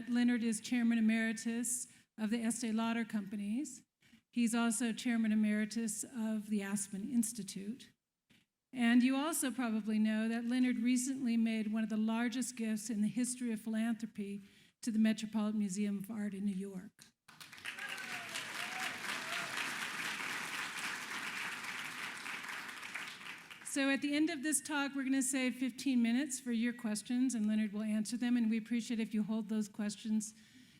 that Leonard is Chairman Emeritus of the Estee Lauder Companies. He's also Chairman Emeritus of the Aspen Institute. And you also probably know that Leonard recently made one of the largest gifts in the history of philanthropy to the Metropolitan Museum of Art in New York. So at the end of this talk, we're going to save 15 minutes for your questions, and Leonard will answer them, and we appreciate if you hold those questions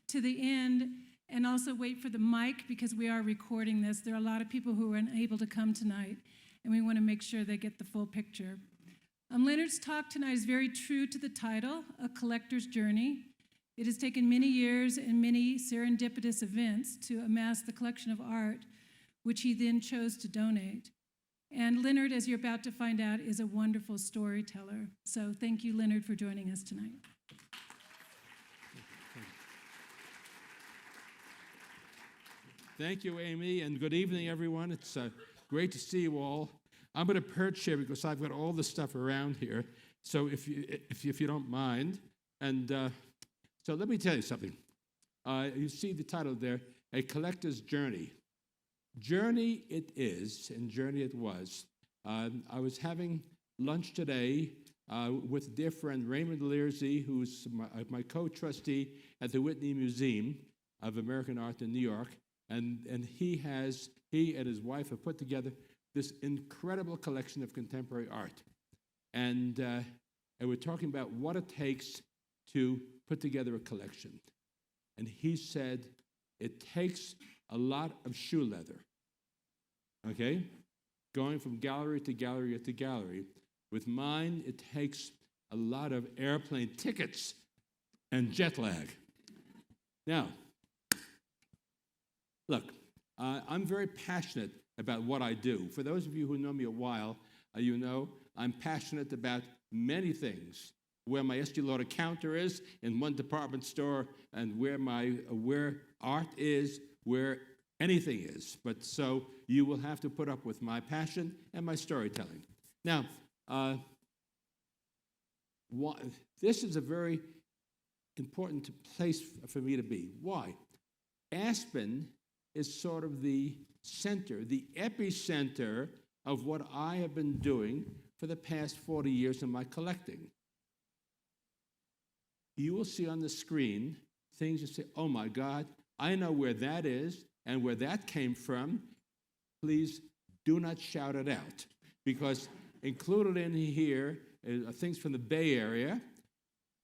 to the end, and also wait for the mic, because we are recording this. There are a lot of people who are unable to come tonight, and we want to make sure they get the full picture. Leonard's talk tonight is very true to the title, A Collector's Journey. It has taken many years and many serendipitous events to amass the collection of art, which he then chose to donate. And Leonard, as you're about to find out, is a wonderful storyteller. So thank you, Leonard, for joining us tonight. Thank you, Amy, and good evening, everyone. It's great to see you all. I'm going to perch here because I've got all the stuff around here. So if you don't mind, and so let me tell you something. You see the title there, A Collector's Journey. Journey it is, and journey it was. I was having lunch today with a dear friend, Raymond Learsey, who's my co-trustee at the Whitney Museum of American Art in New York, and he and his wife have put together this incredible collection of contemporary art. And we're talking about what it takes to put together a collection. And he said, it takes a lot of shoe leather, okay? Going from gallery to gallery to gallery. With mine, it takes a lot of airplane tickets and jet lag. Now, look, I'm very passionate about what I do. For those of you who know me a while, you know I'm passionate about many things. Where my Estee Lauder counter is in one department store, and where art is, where anything is. But so you will have to put up with my passion and my storytelling. Now, this is a very important place for me to be. Why? Aspen is sort of the center, the epicenter of what I have been doing for the past 40 years in my collecting. You will see on the screen things you say, oh my God, I know where that is and where that came from. Please do not shout it out, because included in here are things from the Bay Area,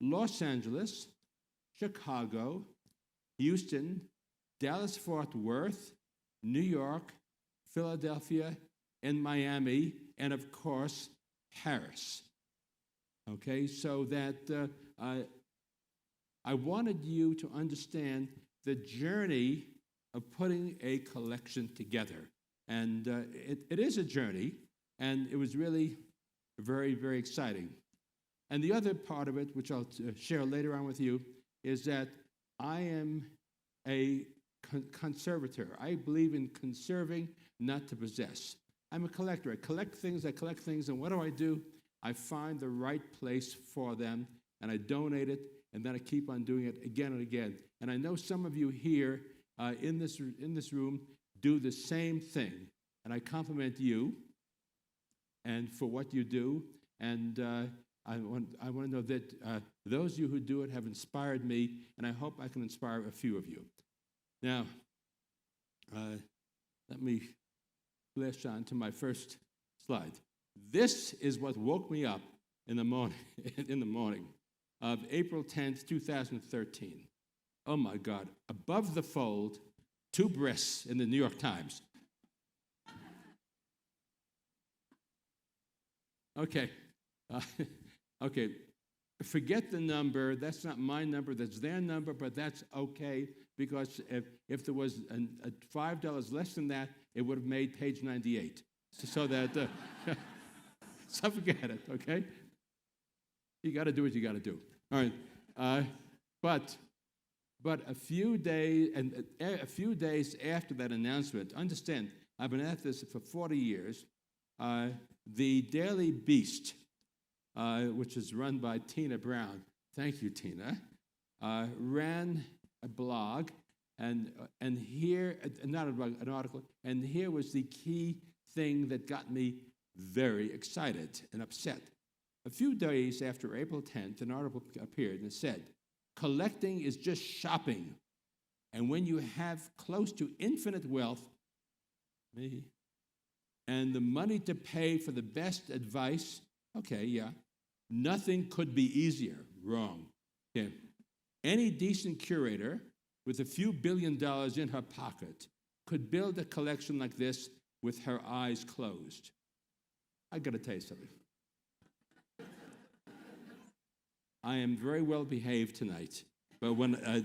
Los Angeles, Chicago, Houston, Dallas-Fort Worth, New York, Philadelphia, and Miami, and of course, Paris. Okay, so that I wanted you to understand the journey of putting a collection together. And it is a journey, and it was really very, very exciting. And the other part of it, which I'll share later on with you, is that I am a conservator. I believe in conserving, not to possess. I'm a collector. I collect things, and what do? I find the right place for them, and I donate it, and then I keep on doing it again and again. And I know some of you here in this room do the same thing, and I compliment you and for what you do. And I want to know that those of you who do it have inspired me, and I hope I can inspire a few of you. Now, let me flash on to my first slide. This is what woke me up in the morning of April 10th, 2013. Oh my God, above the fold, 2 breasts in the New York Times. Okay, okay, forget the number. That's not my number, that's their number, but that's okay, because if there was a $5 less than that, it would have made page 98. So that, so forget it, okay? You got to do what you got to do. All right, but a few days after that announcement, understand, I've been at this for 40 years. The Daily Beast, which is run by Tina Brown. Thank you, Tina. ran a blog, and here, not a blog, an article, and here was the key thing that got me very excited and upset. A few days after April 10th, an article appeared and it said, "Collecting is just shopping. And when you have close to infinite wealth, me, and the money to pay for the best advice, okay, yeah, nothing could be easier." Wrong. Okay. Any decent curator with a few $1 billion in her pocket could build a collection like this with her eyes closed. I got to tell you something. I am very well behaved tonight, but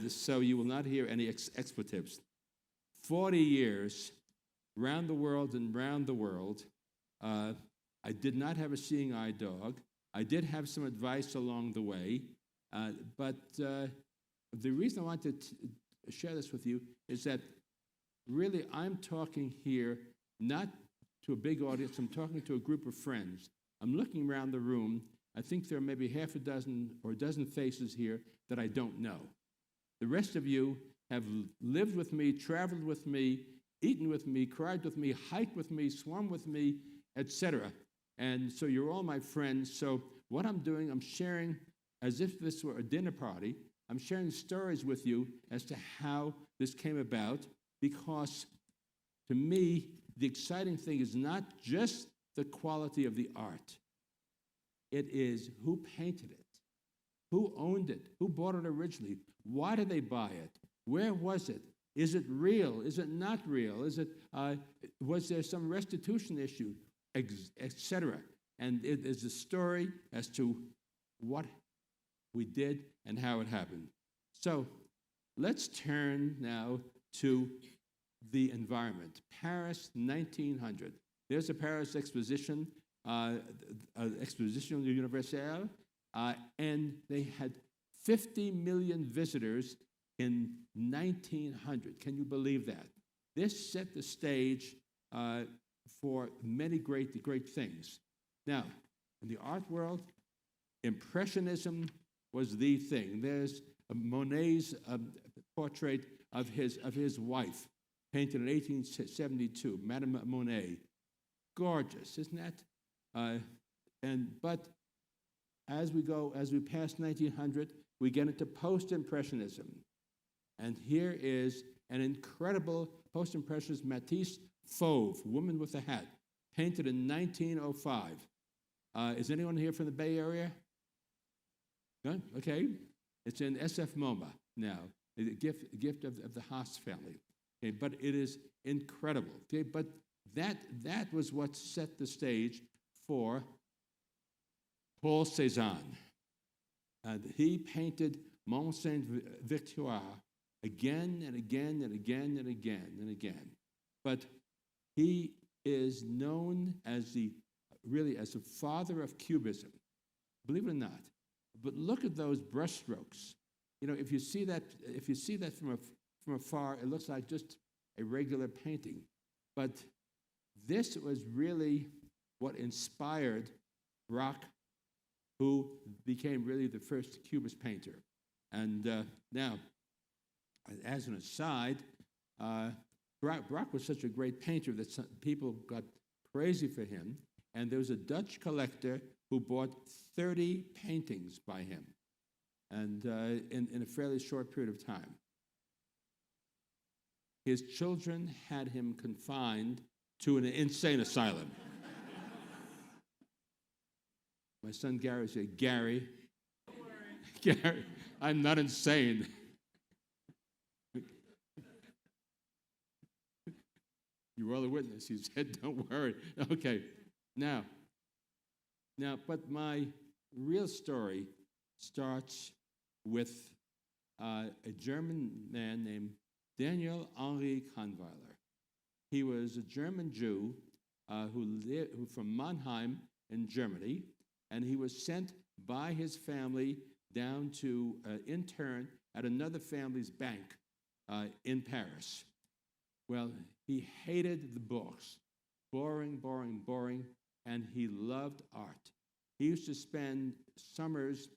so you will not hear any expletives. 40 years, round the world and round the world, I did not have a seeing eye dog. I did have some advice along the way, but the reason I wanted to share this with you is that really I'm talking here not to a big audience, I'm talking to a group of friends. I'm looking around the room. I think there are maybe half a dozen or a dozen faces here that I don't know. The rest of you have lived with me, traveled with me, eaten with me, cried with me, hiked with me, swum with me, etc. And so you're all my friends. So what I'm doing, I'm sharing, as if this were a dinner party, I'm sharing stories with you as to how this came about, because to me, the exciting thing is not just the quality of the art. It is who painted it, who owned it, who bought it originally, why did they buy it, where was it, is it real, is it not real, was there some restitution issue, etc. And it is a story as to what we did and how it happened. So let's turn now to the environment. Paris, 1900. There's a Paris Exposition, Exposition Universelle, and they had 50 million visitors in 1900. Can you believe that? This set the stage for many great things. Now, in the art world, Impressionism was the thing. There's Monet's portrait of his wife, painted in 1872, Madame Monet. Gorgeous, isn't that? But as we pass 1900, we get into post-impressionism. And here is an incredible post-impressionist, Matisse Fauve, Woman with a Hat, painted in 1905. Is anyone here from the Bay Area? No? Okay. It's in SF Moma now, a gift of the Haas family. Okay, but it is incredible. Okay, but that was what set the stage for Paul Cezanne. He painted Mont Sainte-Victoire again and again and again and again and again. But he is known as the father of Cubism. Believe it or not. But look at those brushstrokes. You know, if you see that from afar, it looks like just a regular painting. But this was really what inspired Braque, who became really the first Cubist painter. And now, as an aside, Braque was such a great painter that people got crazy for him. And there was a Dutch collector who bought 30 paintings by him, and in a fairly short period of time. His children had him confined to an insane asylum. My son Gary said, Gary, I'm not insane. You were the witness. He said, don't worry. Okay, now, but my real story starts with a German man named Daniel Henri Kahnweiler. He was a German Jew who from Mannheim in Germany, and he was sent by his family down to intern at another family's bank in Paris. Well, he hated the books. Boring, boring, boring, and he loved art. He used to spend summers,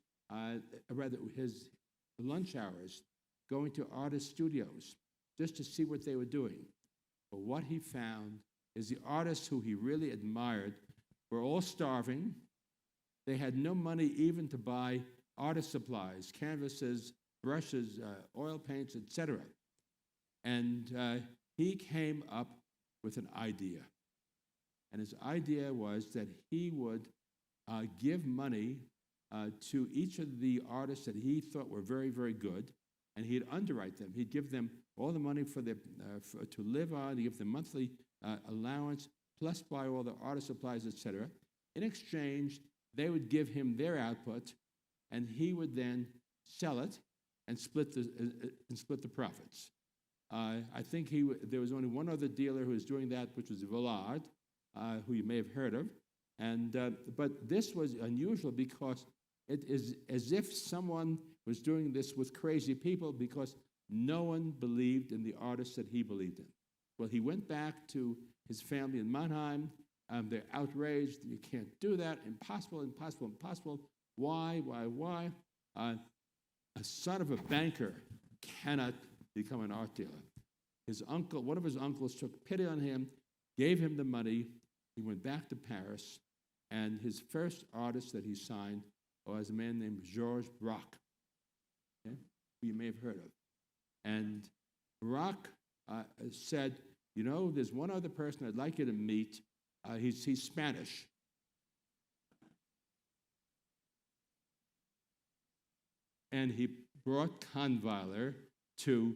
lunch hours going to artist studios just to see what they were doing. But what he found is the artists who he really admired were all starving. They had no money even to buy artist supplies, canvases, brushes, oil paints, etc. And he came up with an idea. And his idea was that he would give money to each of the artists that he thought were very, very good, and he'd underwrite them. He'd give them all the money to live on, he'd give them monthly allowance, plus buy all the artist supplies, etc. In exchange, they would give him their output, and he would then sell it and split the profits. I think there was only one other dealer who was doing that, which was Villard, who you may have heard of. But this was unusual because it is as if someone was doing this with crazy people because no one believed in the artists that he believed in. Well, he went back to his family in Mannheim. They're outraged. You can't do that. Impossible, impossible, impossible. Why? A son of a banker cannot become an art dealer. One of his uncles took pity on him, gave him the money. He went back to Paris, and his first artist that he signed was a man named Georges Braque, who you may have heard of. And Braque said, there's one other person I'd like you to meet. He's Spanish. And he brought Kahnweiler to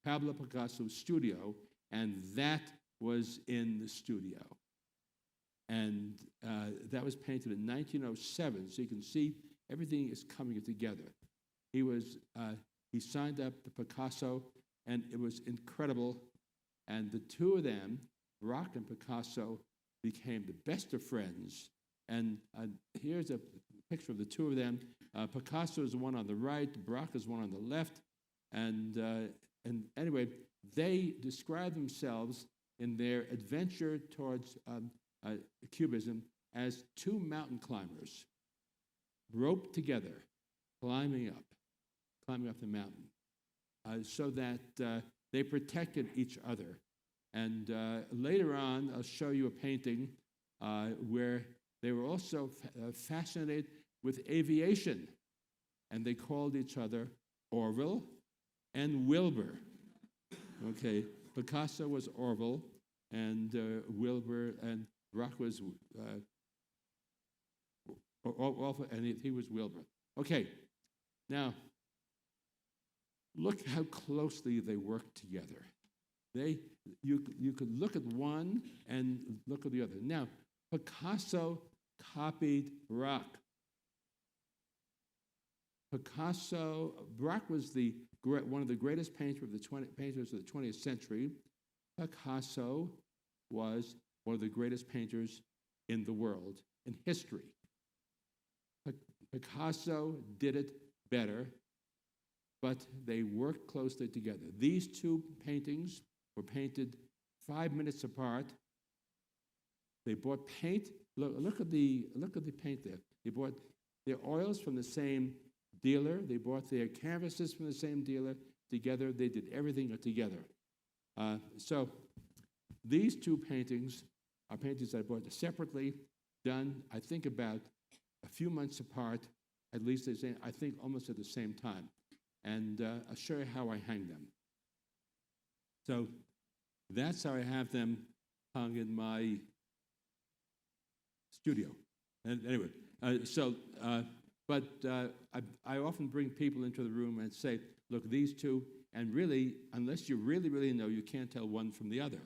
Pablo Picasso's studio, and that was in the studio. And that was painted in 1907, so you can see everything is coming together. He signed up to Picasso, and it was incredible. And the two of them, Braque and Picasso, became the best of friends. And here's a picture of the two of them. Picasso is the one on the right, Braque is one on the left. And anyway, they describe themselves in their adventure towards Cubism as two mountain climbers, roped together, climbing up the mountain, so that they protected each other. And later on, I'll show you a painting where they were also fascinated with aviation, and they called each other Orville and Wilbur. Okay, Picasso was Orville, and Wilbur, and Braque was Orville, and he was Wilbur. Okay, now look how closely they worked together. You could look at one and look at the other. Now, Picasso copied Braque. Braque was one of the greatest painters of the 20th century. Picasso was one of the greatest painters in the world, in history. Picasso did it better, but they worked closely together. These two paintings were painted 5 minutes apart. They bought paint. Look at the paint there. They bought their oils from the same dealer. They bought their canvases from the same dealer. Together, they did everything together. So these two paintings are paintings I bought separately, done, I think, about a few months apart, at least I think almost at the same time. And I'll show you how I hang them. So that's how I have them hung in my studio. And anyway, I often bring people into the room and say, look, these two, and really, unless you really, really know, you can't tell one from the other.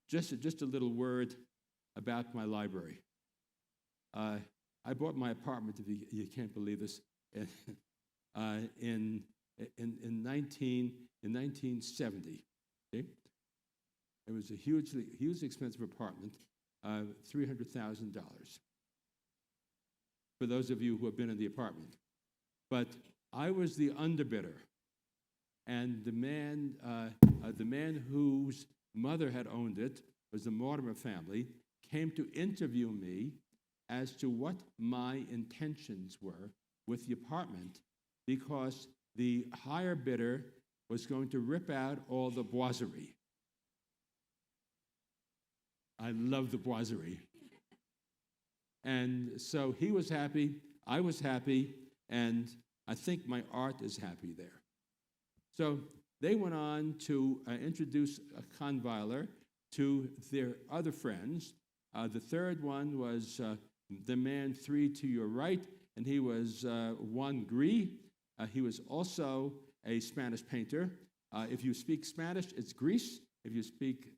Just a little word about my library. I bought my apartment, if you can't believe this, in 1970. Okay? It was a hugely expensive apartment, $300,000. For those of you who have been in the apartment. But I was the underbidder, and the man whose mother had owned it, was the Mortimer family, came to interview me as to what my intentions were with the apartment, because the higher bidder was going to rip out all the boiserie. I love the boiserie. And so he was happy, I was happy, and I think my art is happy there. So they went on to introduce a conviler to their other friends. The third one was the man 3 to your right, and he was Juan Gris. He was also a Spanish painter. If you speak Spanish, it's Gris. If you speak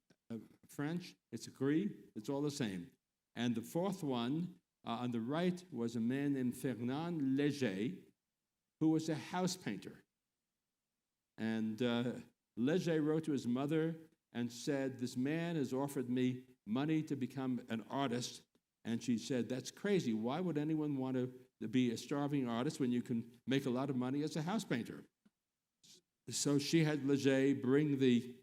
French, it's Gris. It's all the same. And the fourth one on the right was a man named Fernand Léger, who was a house painter. And Léger wrote to his mother and said, "This man has offered me money to become an artist." And she said, "That's crazy. Why would anyone want to be a starving artist when you can make a lot of money as a house painter?" So she had Léger bring the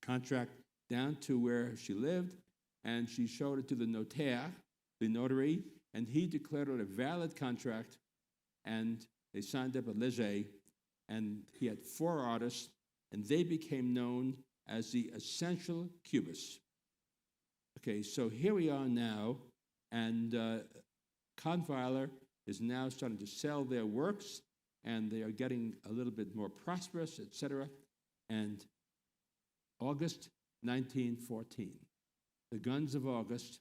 contract down to where she lived, and she showed it to the notaire, the notary, and he declared it a valid contract, and they signed up with Léger, and he had 4 artists, and they became known as the Essential Cubists. Okay, so here we are now, and Kahnweiler is now starting to sell their works, and they are getting a little bit more prosperous, etc. And August 1914, the guns of August,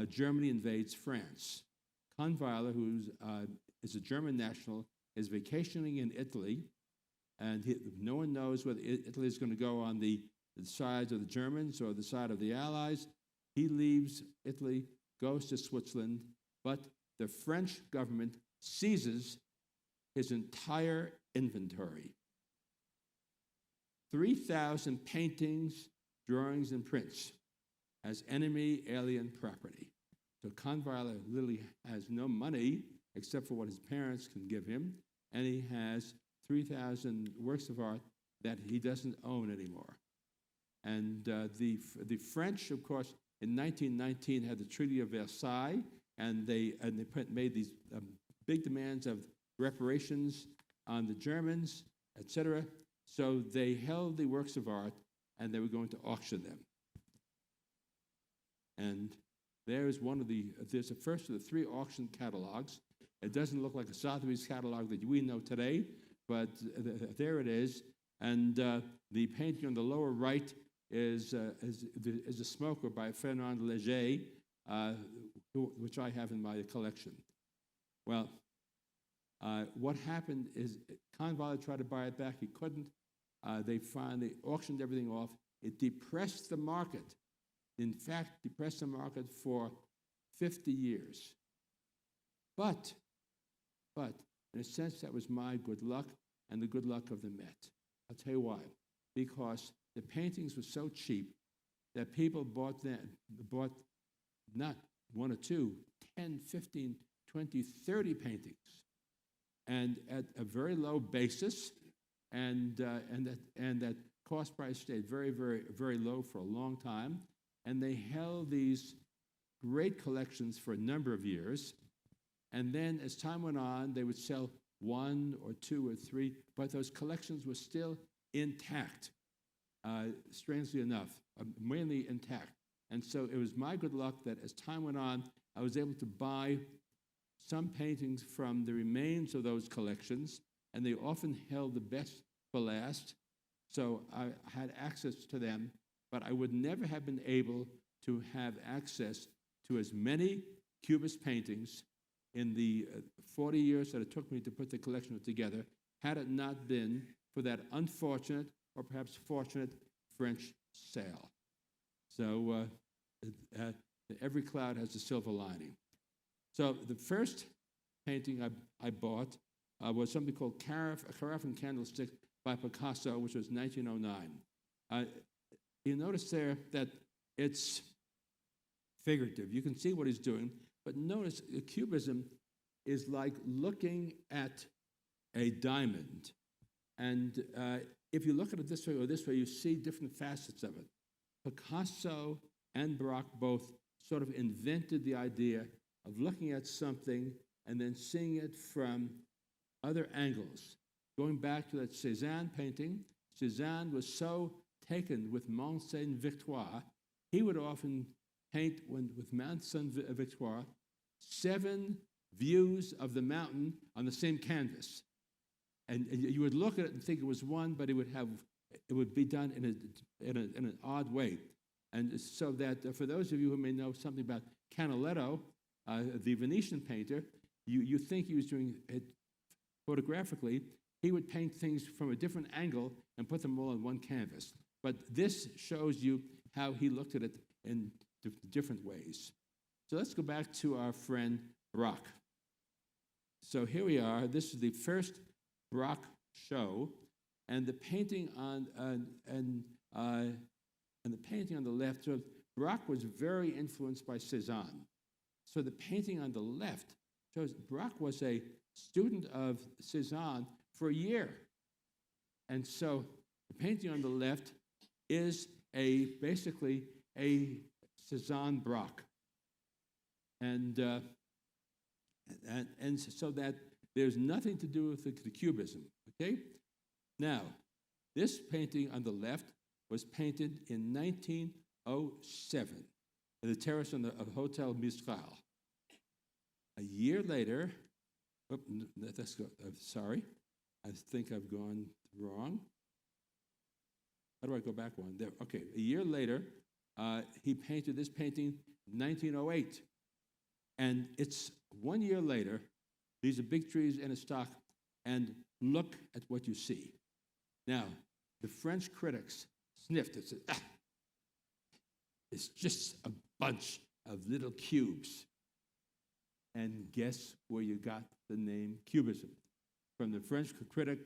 Germany invades France. Kahnweiler, who is a German national, is vacationing in Italy, and no one knows whether Italy is going to go on the side of the Germans or the side of the Allies. He leaves Italy, goes to Switzerland, but the French government seizes his entire inventory. 3,000 paintings, drawings, and prints as enemy alien property. So Kahnweiler literally has no money except for what his parents can give him, and he has 3,000 works of art that he doesn't own anymore. And the French, of course, in 1919 had the Treaty of Versailles, and they made these big demands of reparations on the Germans, etc. So they held the works of art, and they were going to auction them. And there's the first of the 3 auction catalogs. It doesn't look like a Sotheby's catalog that we know today, but there it is. And the painting on the lower right is a smoker by Fernand Léger, which I have in my collection. Well, what happened is Kahnweiler tried to buy it back. He couldn't. They finally auctioned everything off. It depressed the market. In fact, depressed the market for 50 years. But, in a sense, that was my good luck and the good luck of the Met. I'll tell you why. Because the paintings were so cheap that people bought not 1 or 2, 10, 15, 20, 30 paintings, and at a very low basis, and that cost price stayed very, very, very low for a long time, and they held these great collections for a number of years, and then as time went on, they would sell 1 or 2 or 3, but those collections were still intact, strangely enough, mainly intact. And so it was my good luck that as time went on, I was able to buy some paintings from the remains of those collections, and they often held the best for last, so I had access to them, but I would never have been able to have access to as many Cubist paintings in the 40 years that it took me to put the collection together, had it not been for that unfortunate, or perhaps fortunate, French sale. So every cloud has a silver lining. So the first painting I bought was something called A Carafe and Candlestick by Picasso, which was 1909. You notice there that it's figurative. You can see what he's doing, but notice Cubism is like looking at a diamond. And if you look at it this way or this way, you see different facets of it. Picasso and Braque both sort of invented the idea of looking at something and then seeing it from other angles. going back to that Cezanne painting, Cezanne was so taken with Mont Saint-Victoire, he would often paint with Mont Saint-Victoire 7 views of the mountain on the same canvas. And you would look at it and think it was one, but it would be done in an odd way. And so that for those of you who may know something about Canaletto, the Venetian painter, you think he was doing it photographically. He would paint things from a different angle and put them all on one canvas. But this shows you how he looked at it in different ways. So let's go back to our friend Braque. So here we are. This is the first Braque show, and the painting on the painting on the left. So Braque was very influenced by Cezanne. So the painting on the left shows Braque was a student of Cezanne for a year, and so the painting on the left is basically a Cezanne Braque, and so that there's nothing to do with the Cubism. Okay, now this painting on the left was painted in 1907 at the terrace of Hotel Mistral. A year later, sorry, I think I've gone wrong. How do I go back one? There. Okay, a year later, he painted this painting in 1908. And it's 1 year later, these are big trees in a stock, and look at what you see. Now, the French critics sniffed and said, it's just a bunch of little cubes. And guess where you got the name Cubism? From the French critic,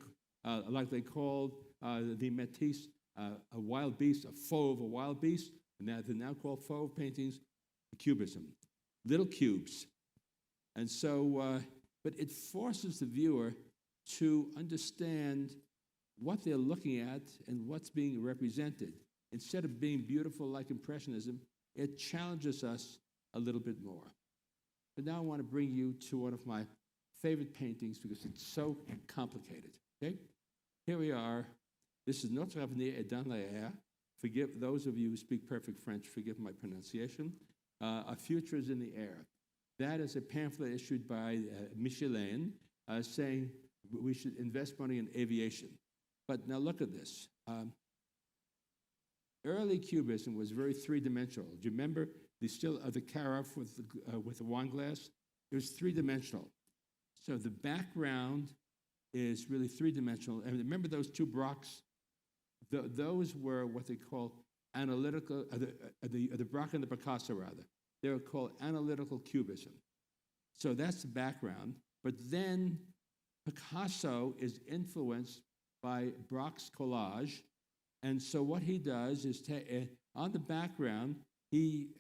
like they called the Matisse a wild beast, a fauve, a wild beast, and they're now called fauve paintings, Cubism. Little cubes. And so, but it forces the viewer to understand what they're looking at and what's being represented. Instead of being beautiful like Impressionism, it challenges us a little bit more. But now I want to bring you to one of my favorite paintings because it's so complicated. Okay? Here we are. This is Notre Avenir est dans l'air. Forgive those of you who speak perfect French, forgive my pronunciation. A future is in the air. That is a pamphlet issued by Michelin saying we should invest money in aviation. But now look at this. Early Cubism was very three-dimensional. Do you remember the carafe with the wine glass? It was three-dimensional. So the background is really three-dimensional. And remember those two Braques? Those were what they call analytical, the Braque and the Picasso, rather. They were called analytical cubism. So that's the background. But then Picasso is influenced by Braque's collage. And so what he does is, on the background, he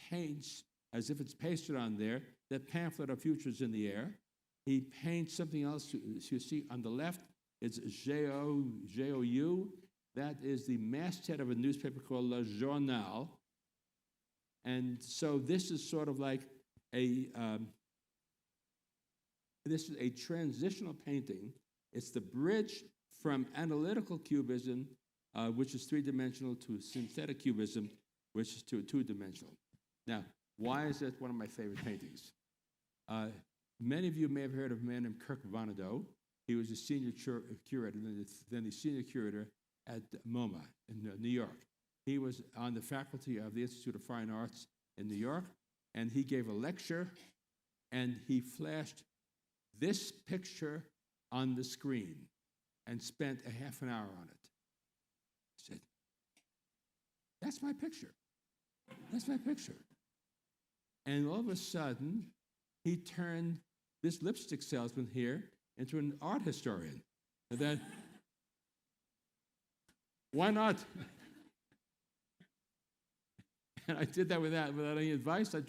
paints, as if it's pasted on there, that pamphlet of Futures in the Air. He paints something else you see on the left. It's G-O-U. That is the masthead of a newspaper called Le Journal. And so this is sort of like this is a transitional painting. It's the bridge from analytical cubism, which is three-dimensional, to synthetic cubism, which is two-dimensional. Now, why is that one of my favorite paintings? Many of you may have heard of a man named Kirk Vonnegut. He was a senior curator, then the senior curator at Moma in New York. He was on the faculty of the Institute of Fine Arts in New York, and he gave a lecture, and he flashed this picture on the screen and spent a half an hour on it. He said, that's my picture. That's my picture. And all of a sudden, he turned this lipstick salesman here into an art historian. And then, why not? And I did that without any advice. I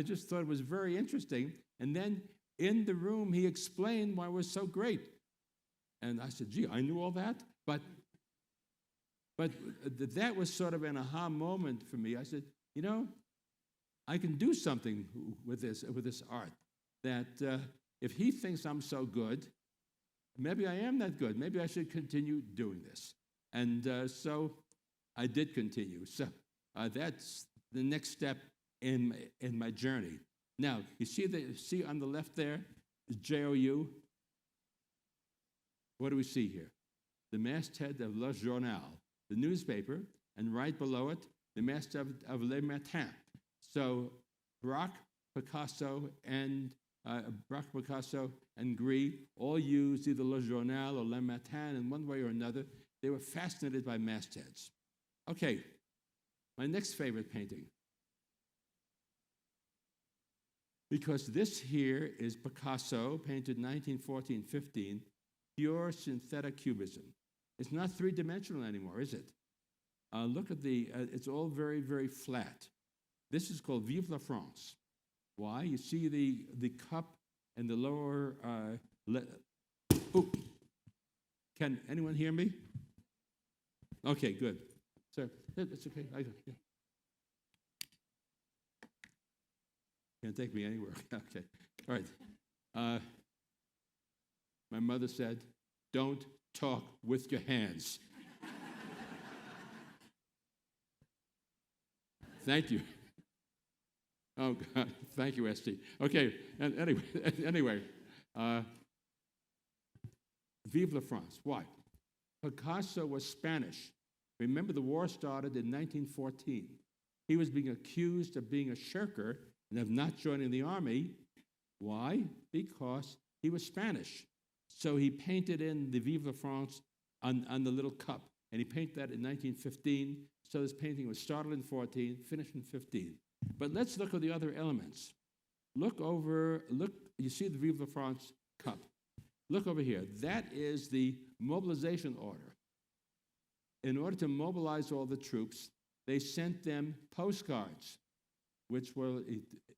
just thought it was very interesting. And then in the room, he explained why it was so great. And I said, gee, I knew all that? But that was sort of an aha moment for me. I said, you know, I can do something with this art. That if he thinks I'm so good, maybe I am that good. Maybe I should continue doing this. And so I did continue. So that's the next step in my journey. Now, you see on the left there is JOU. What do we see here? The masthead of Le Journal, the newspaper, and right below it, the masthead of Le Matin. So Braque, Picasso, and Gris all used either Le Journal or Le Matin in one way or another. They were fascinated by mastheads. Okay, my next favorite painting. Because this here is Picasso, painted 1914-15, pure synthetic cubism. It's not three-dimensional anymore, is it? Look at it's all very, very flat. This is called Viva La France. Why? You see the cup and the lower, can anyone hear me? Okay, good. Sir, that's okay. Yeah. Can't take me anywhere. Okay. All right. My mother said, don't talk with your hands. Thank you. Oh, God. Thank you, St. Okay. And anyway, Vive la France. Why? Picasso was Spanish. Remember, the war started in 1914. He was being accused of being a shirker and of not joining the army. Why? Because he was Spanish. So he painted in the Vive la France on the little cup, and he painted that in 1915. So this painting was started in 14, finished in 15. But let's look at the other elements. Look, you see the Vive la France cup. Look over here. That is the mobilization order. In order to mobilize all the troops, they sent them postcards, which were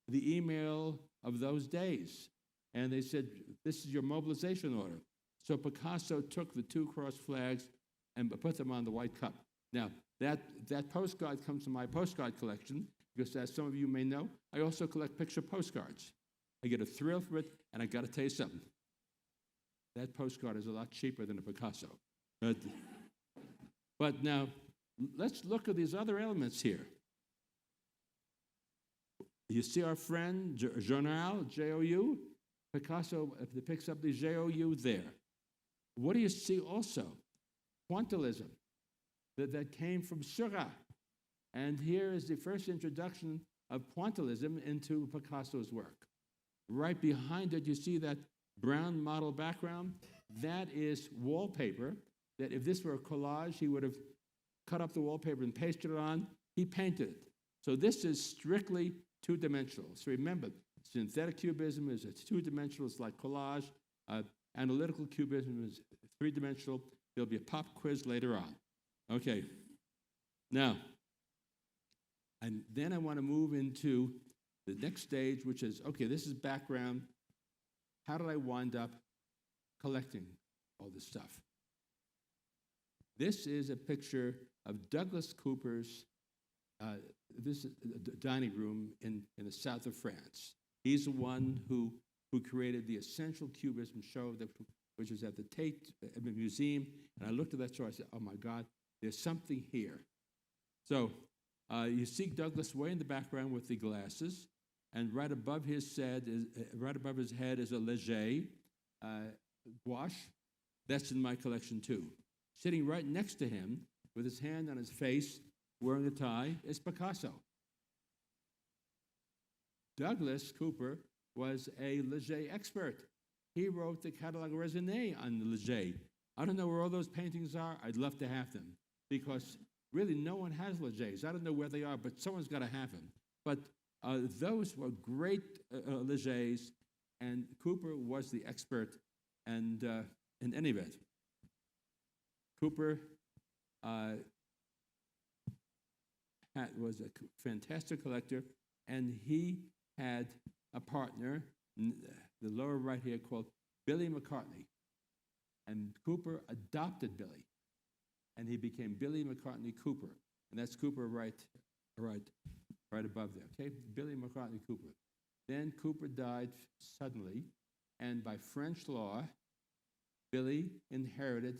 the email of those days. And they said, this is your mobilization order. So Picasso took the two cross flags and put them on the white cup. Now, that postcard comes from my postcard collection, because as some of you may know, I also collect picture postcards. I get a thrill from it, and I got to tell you something. That postcard is a lot cheaper than a Picasso. But now, let's look at these other elements here. You see our friend, Journal, J-O-U? Picasso picks up the J-O-U there. What do you see also? Pointillism, that came from Seurat. And here is the first introduction of pointillism into Picasso's work. Right behind it, you see that brown model background. That is wallpaper, that if this were a collage, he would have cut up the wallpaper and pasted it on. He painted it. So this is strictly two-dimensional. So remember, synthetic cubism is two-dimensional. It's like collage. Analytical cubism is three-dimensional. There'll be a pop quiz later on. Okay. Now, and then I want to move into the next stage, which is, okay, this is background. How did I wind up collecting all this stuff? This is a picture of Douglas Cooper's this is the dining room in the south of France. He's the one who created the Essential Cubism show, which is at the Tate Museum. And I looked at that show, I said, oh my God, there's something here. So you see Douglas way in the background with the glasses, and right above his head is a Leger gouache. That's in my collection too. Sitting right next to him, with his hand on his face, wearing a tie, is Picasso. Douglas Cooper was a Leger expert. He wrote the Catalogue Raisonné on the Leger. I don't know where all those paintings are. I'd love to have them, because really no one has Legers. I don't know where they are, but someone's got to have them. But those were great Legers, and Cooper was the expert. And in any event, Cooper was a fantastic collector, and he had a partner, the lower right here, called Billy McCartney. And Cooper adopted Billy, and he became Billy McCartney Cooper. And that's Cooper right above there, okay? Billy McCartney Cooper. Then Cooper died suddenly, and by French law, Billy inherited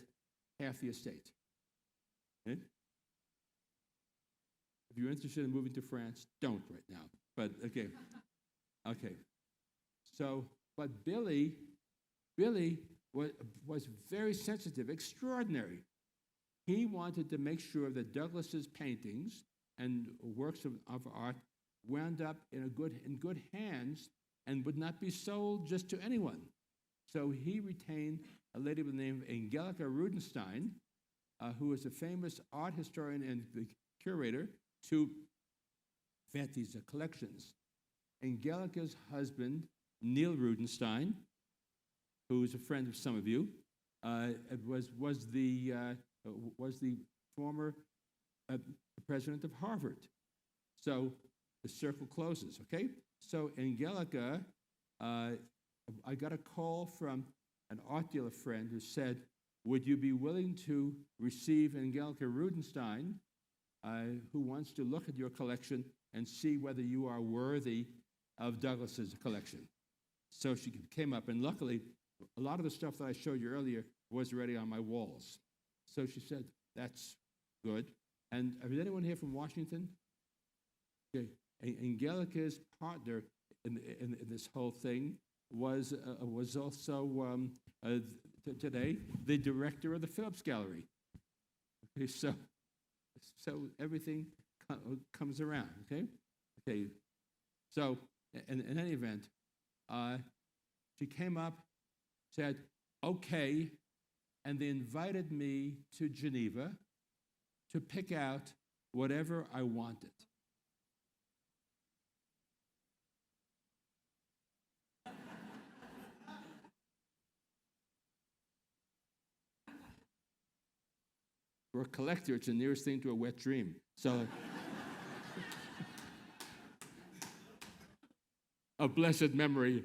half the estate. Okay? If you're interested in moving to France, don't right now. But okay. Okay. So, but Billy was very sensitive, extraordinary. He wanted to make sure that Douglas's paintings and works of art wound up in good hands and would not be sold just to anyone. So he retained a lady by the name of Angelica Rudenstein, who was a famous art historian and the curator to these collections. Angelica's husband, Neil Rudenstein, who is a friend of some of you, was the former president of Harvard. So the circle closes, okay? So Angelica, I got a call from an art dealer friend who said, would you be willing to receive Angelica Rudenstein, who wants to look at your collection and see whether you are worthy of Douglas's collection? So she came up, and luckily, a lot of the stuff that I showed you earlier was already on my walls. So she said, that's good. And is anyone here from Washington? Okay. Angelica's partner in this whole thing was also today the director of the Phillips Gallery. Okay, so everything comes around. Okay. So in any event, she came up, said, okay, and they invited me to Geneva to pick out whatever I wanted. For a collector, it's the nearest thing to a wet dream. So, a blessed memory.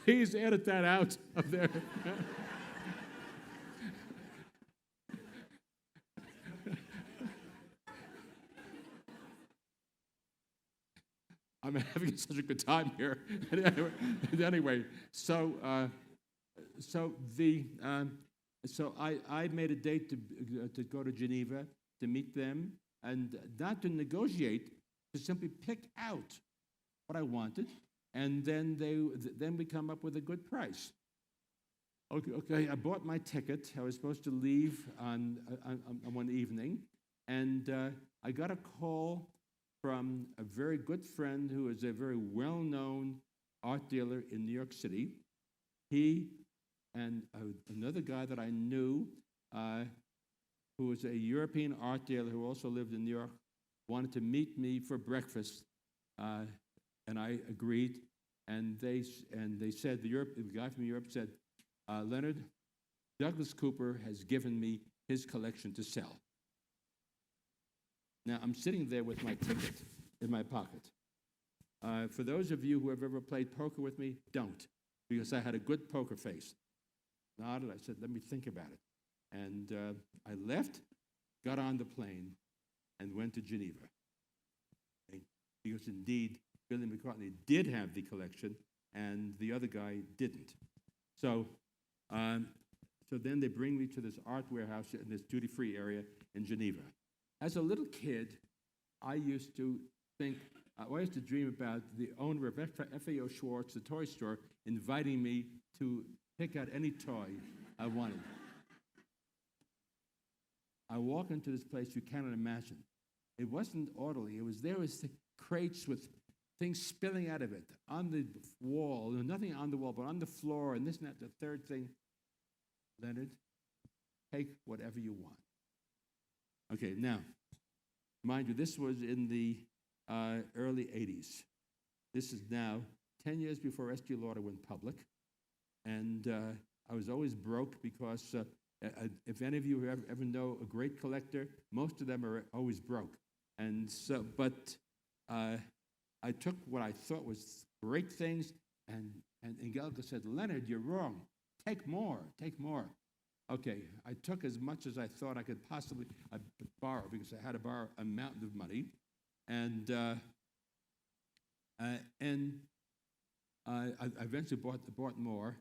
Please edit that out of there. I'm having such a good time here. Anyway, so I made a date to go to Geneva to meet them, and not to negotiate, to simply pick out what I wanted, and then we come up with a good price. Okay. I bought my ticket. I was supposed to leave on one evening, and I got a call from a very good friend who is a very well-known art dealer in New York City. He and another guy that I knew, who was a European art dealer who also lived in New York, wanted to meet me for breakfast, and I agreed. And they said, the guy from Europe said, Leonard, Douglas Cooper has given me his collection to sell. Now, I'm sitting there with my ticket in my pocket. For those of you who have ever played poker with me, don't, because I had a good poker face. Nodded, I said, let me think about it. And I left, got on the plane, and went to Geneva. Okay? Because indeed, Billy McCartney did have the collection, and the other guy didn't. So then they bring me to this art warehouse in this duty-free area in Geneva. As a little kid, I used to think, I used to dream about the owner of F.A.O. Schwartz, the toy store, inviting me to pick out any toy I wanted. I walk into this place you cannot imagine. It wasn't orderly. There was the crates with things spilling out of it on the wall. Nothing on the wall, but on the floor, and this and that, the third thing. Leonard, take whatever you want. Okay, now, mind you, this was in the early 80s. This is now 10 years before S.G. Lauder went public, and I was always broke because if any of you ever know a great collector, most of them are always broke. And so, but I took what I thought was great things, and Angelica said, Leonard, you're wrong. Take more, take more. Okay, I took as much as I thought I could possibly borrow, because I had to borrow a mountain of money, and I eventually bought more,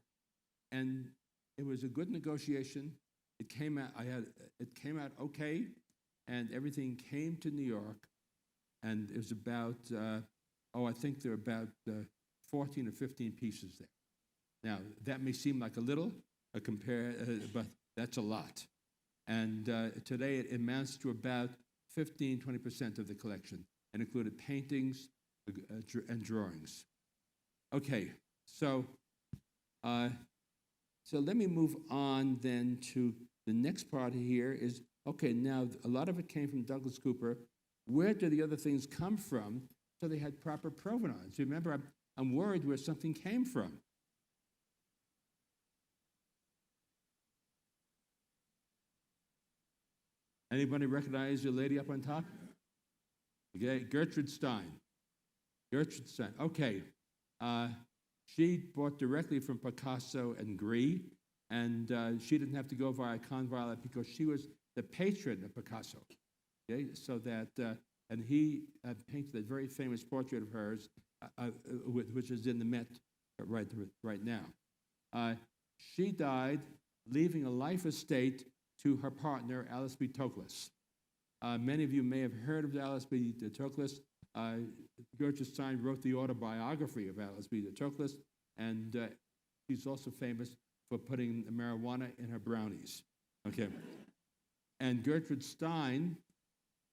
and it was a good negotiation. It came out okay, and everything came to New York, and it was about I think there were about 14 or 15 pieces there. Now that may seem like a little, but that's a lot. And today it amounts to about 15-20% of the collection, and included paintings and drawings. Okay, so let me move on then to the next part here is, okay, now a lot of it came from Douglas Cooper. Where do the other things come from so they had proper provenance? Remember, I'm worried where something came from. Anybody recognize the lady up on top? Okay, Gertrude Stein. Gertrude Stein, okay. She bought directly from Picasso and Gris, and she didn't have to go via Convalet because she was the patron of Picasso. Okay, so that, and he painted a very famous portrait of hers, which is in the Met right now. She died, leaving a life estate to her partner, Alice B. Toklas. Many of you may have heard of Alice B. Toklas. Gertrude Stein wrote the autobiography of Alice B. Toklas, and she's also famous for putting marijuana in her brownies. Okay. And Gertrude Stein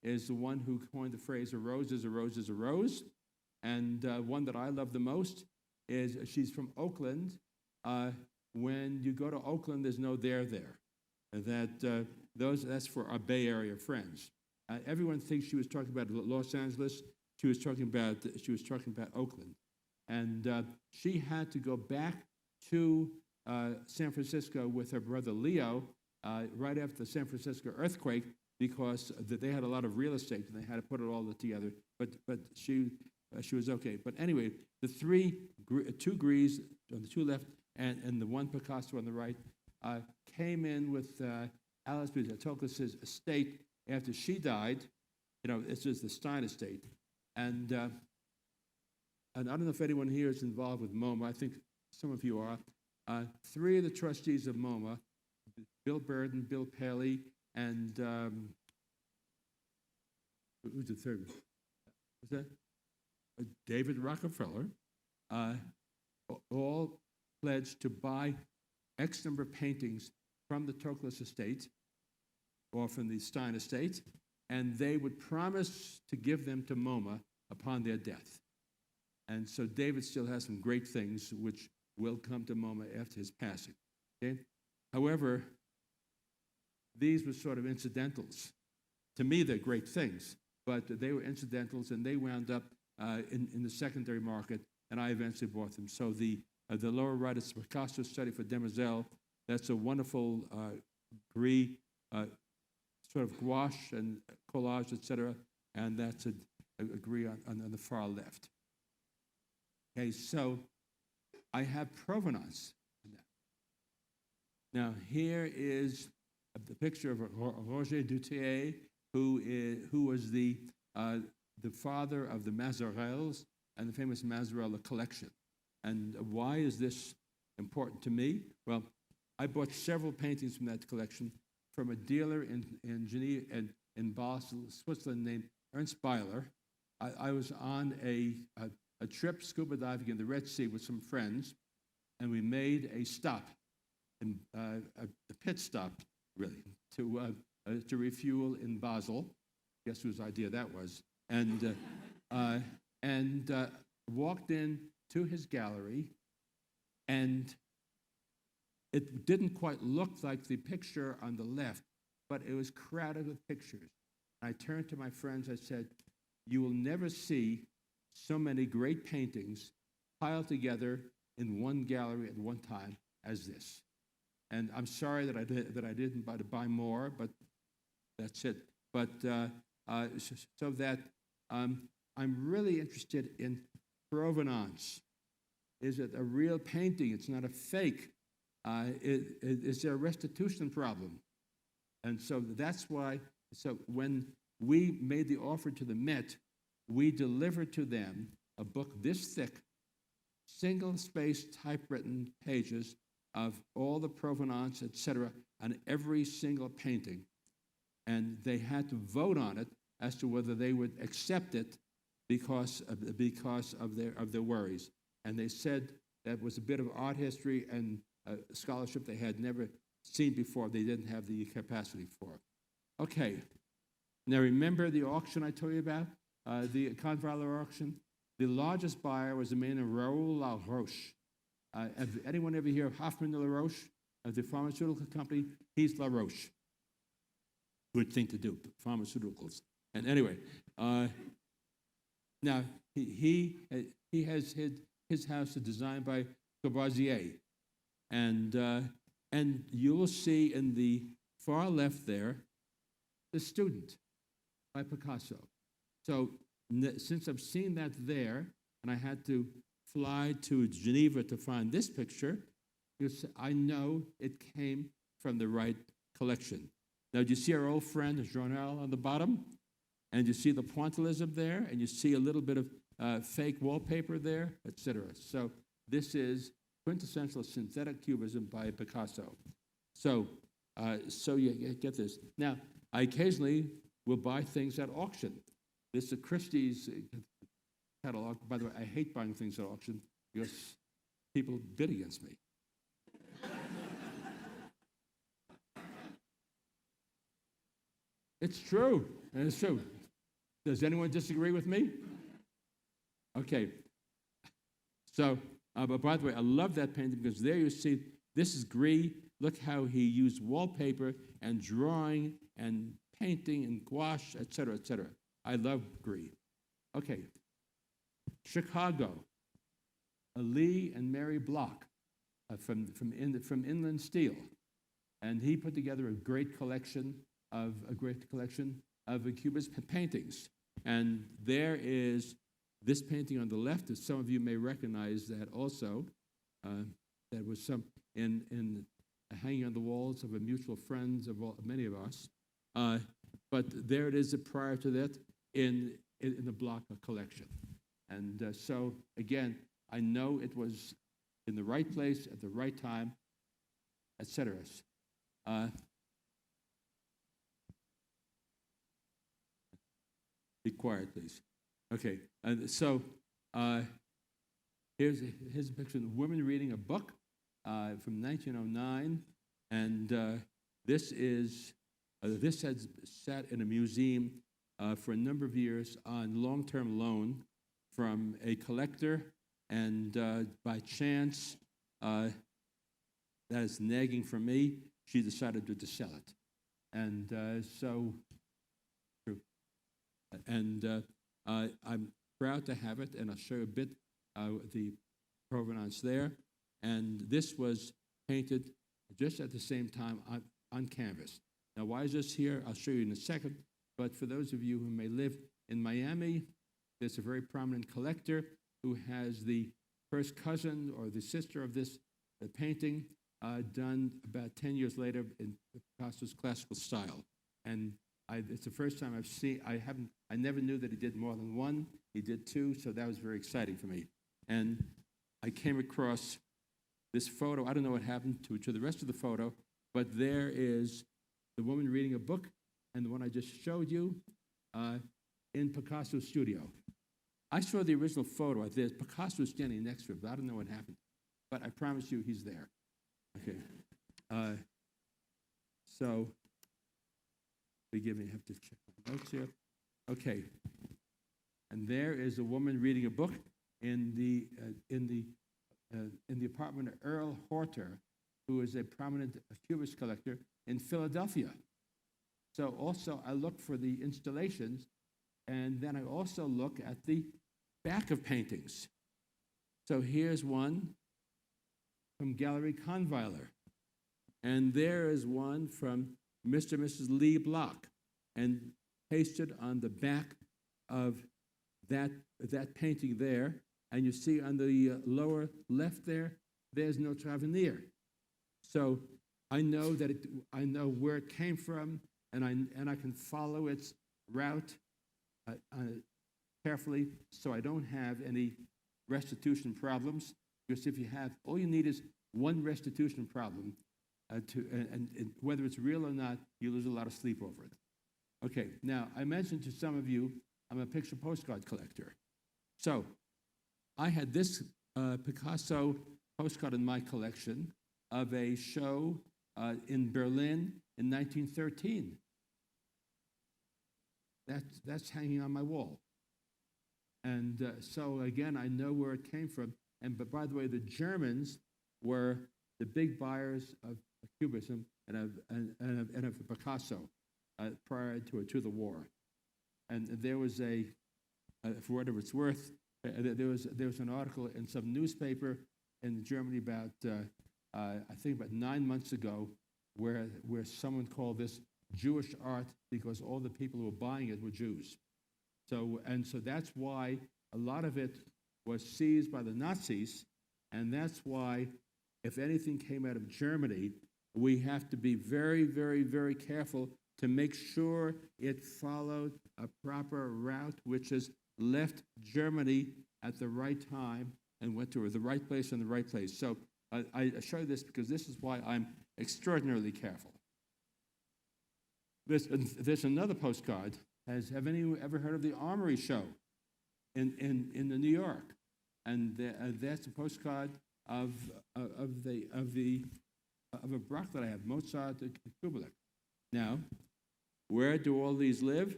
is the one who coined the phrase, a rose is a rose is a rose. And one that I love the most is, she's from Oakland. When you go to Oakland, there's no there. That's for our Bay Area friends. Everyone thinks she was talking about Los Angeles. She was talking about Oakland, and she had to go back to San Francisco with her brother Leo right after the San Francisco earthquake, because they had a lot of real estate and they had to put it all together. But she was okay. But anyway, the two Gris on the two left and the one Picasso on the right came in with Alice B. Toklas' estate after she died. This is the Stein estate. And I don't know if anyone here is involved with Moma. I think some of you are. Three of the trustees of Moma, Bill Burden, Bill Paley, and who's the third? Was that David Rockefeller? All pledged to buy X number of paintings from the Toklas estate or from the Stein estate, and they would promise to give them to Moma upon their death. And so David still has some great things which will come to Moma after his passing. Okay? However, these were sort of incidentals. To me, they're great things, but they were incidentals, and they wound up in the secondary market, and I eventually bought them. So the lower right is Picasso study for Demoiselle. That's a wonderful Gris, sort of gouache and collage, etc. And that's a Gris on the far left. Okay, so I have provenance in that. Now here is the picture of Roger Duthier, who was the father of the Mazarelles and the famous Mazarella collection. And why is this important to me? Well, I bought several paintings from that collection from a dealer in Geneva and in Basel, Switzerland, named Ernst Beiler. I was on a trip scuba diving in the Red Sea with some friends, and we made a stop, a pit stop, really, to refuel in Basel. Guess whose idea that was? And walked in to his gallery, and it didn't quite look like the picture on the left, but it was crowded with pictures. I turned to my friends, I said, "You will never see so many great paintings piled together in one gallery at one time as this." And I'm sorry that I didn't buy more, but that's it. But so that I'm really interested in provenance. Is it a real painting? It's not a fake. is there a restitution problem? And so that's why, so when we made the offer to the Met, we delivered to them a book this thick, single-spaced typewritten pages of all the provenance, etc., on every single painting. And they had to vote on it as to whether they would accept it because of their worries. And they said that was a bit of art history and scholarship they had never seen before. They didn't have the capacity for. Okay. Now remember the auction I told you about, the Convaler auction? The largest buyer was a man named Raoul LaRoche. Have anyone ever hear of Hoffman de LaRoche, the pharmaceutical company? He's LaRoche. Good thing to do, pharmaceuticals. And anyway, now he has his house is designed by Courvoisier, and you will see in the far left there, The Student by Picasso. So since I've seen that there, and I had to fly to Geneva to find this picture, I know it came from the right collection. Now, do you see our old friend Journal on the bottom? And you see the pointillism there, and you see a little bit of fake wallpaper there, etc. So this is quintessential synthetic cubism by Picasso. So you get this. Now, I occasionally will buy things at auction. This is Christie's catalog. By the way, I hate buying things at auction because people bid against me. It's true. It's true. Does anyone disagree with me? Okay. So, but by the way, I love that painting because there you see, this is Gris. Look how he used wallpaper and drawing and painting and gouache, et cetera, et cetera. I love Gris. Okay. Chicago. Lee and Mary Block from Inland Steel. And he put together a great collection of Cubist paintings. And there is this painting on the left, as some of you may recognize that also. That was some in hanging on the walls of a mutual friends of many of us. But there it is prior to that in the Block collection. And so, again, I know it was in the right place at the right time, etc. Be quiet, please. Okay, and so here's a picture of a woman reading a book from 1909, and this has sat in a museum for a number of years on long-term loan from a collector, and by chance, that is nagging for me, she decided to sell it. And so, and I'm proud to have it, and I'll show you a bit the provenance there. And this was painted just at the same time on canvas. Now, why is this here? I'll show you in a second. But for those of you who may live in Miami, there's a very prominent collector who has the first cousin or the sister of this painting done about 10 years later in Picasso's classical style. And it's the first time I've seen, I never knew that he did more than one. He did two, so that was very exciting for me. And I came across this photo. I don't know what happened to the rest of the photo, but there is the woman reading a book, and the one I just showed you in Picasso's studio. I saw the original photo. There's Picasso standing next to him, but I don't know what happened. But I promise you he's there. Okay. So, forgive me, I have to check my notes here. Okay. And there is a woman reading a book in the apartment of Earl Horter, who is a prominent Cubist collector in Philadelphia. So also I look for the installations, and then I also look at the back of paintings. So here's one from Gallery Conviler, and there is one from Mr. and Mrs. Lee Block, and pasted on the back of that painting there. And you see on the lower left there, there's Notre Avenir. So I know I know where it came from, and I can follow its route carefully, so I don't have any restitution problems. Because if you have, all you need is one restitution problem, and whether it's real or not, you lose a lot of sleep over it. Okay, now I mentioned to some of you, I'm a picture postcard collector. So I had this Picasso postcard in my collection of a show in Berlin in 1913. That's hanging on my wall. And so again, I know where it came from. But by the way, the Germans were the big buyers of Cubism and of Picasso prior to the war. And there was for whatever it's worth, there was an article in some newspaper in Germany about I think about 9 months ago, where someone called this Jewish art because all the people who were buying it were Jews. So that's why a lot of it was seized by the Nazis, and that's why if anything came out of Germany, we have to be very, very, very careful to make sure it followed a proper route, which is left Germany at the right time and went to the right place in the right place. So I show you this because this is why I'm extraordinarily careful. There's another postcard. Have anyone ever heard of the Armory Show in New York? And that's a postcard of a Braque that I have, Mozart and Kubelik. Now, where do all these live?